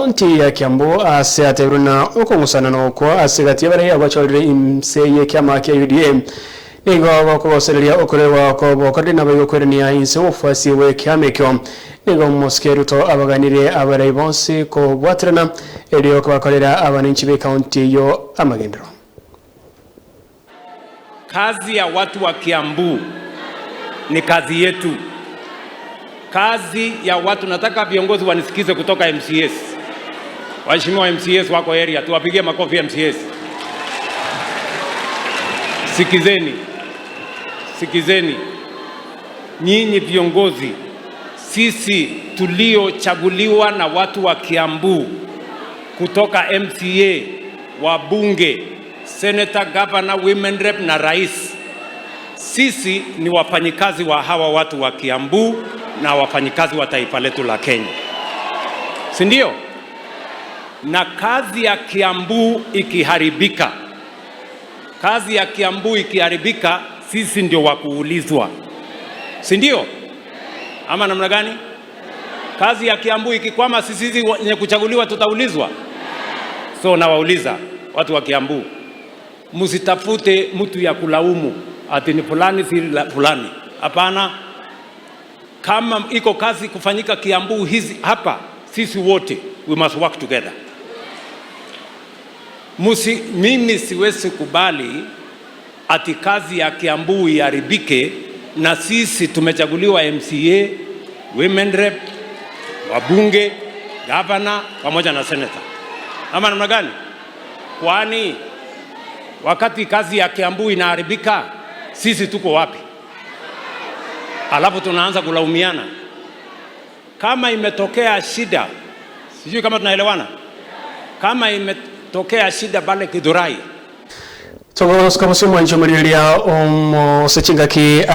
kaunti ya Kiambu ase ateruna ukungusana nokwo asigati bare abachorire imseye kyama kya UDA nigo kogosereria okorewa ko bokode nabayo kwerenia inse ofasi we kyamekyo nigo moskeruto abaganire abare bonse ko bwatrana elio kwakolera abaninchi be kaunti yo amagendero. Kazi ya watu wa Kiambu ni kazi yetu. Kazi ya watu, nataka viongozi wanisikize kutoka MCS. Waheshimiwa MCS wako area, tuwapigie makofi MCS. Sikizeni. Nyinyi viongozi, sisi tuliochaguliwa na watu wa Kiambu kutoka MCA, wabunge, senator, governor, women rep na rais, sisi ni wafanyikazi wa hawa watu wa Kiambu na wafanyikazi wa taifa letu la Kenya. Si ndio? Na kazi ya Kiambu ikiharibika, sisi ndio wakuulizwa. Si ndio? Ama namna gani? Kazi ya Kiambu ikikwama, sisi wenye kuchaguliwa tutaulizwa. So nawauliza watu wa Kiambu, msitafute mtu ya kulaumu ati ni fulani si fulani. Hapana. Kama iko kazi kufanyika Kiambu hizi hapa, sisi wote we must work together. Mimi siwezi kubali ati kazi ya Kiambu iharibike na sisi tumechaguliwa MCA, women rep, wabunge, governor pamoja na senator. Ama namna gani? Kwani wakati kazi ya Kiambu inaharibika, sisi tuko wapi? Alafu tunaanza kulaumiana. Kama imetokea shida, sijui kama tunaelewana, kama imetokea shida pale Githurai, Togo skamo simu anjomalilia sechinga ki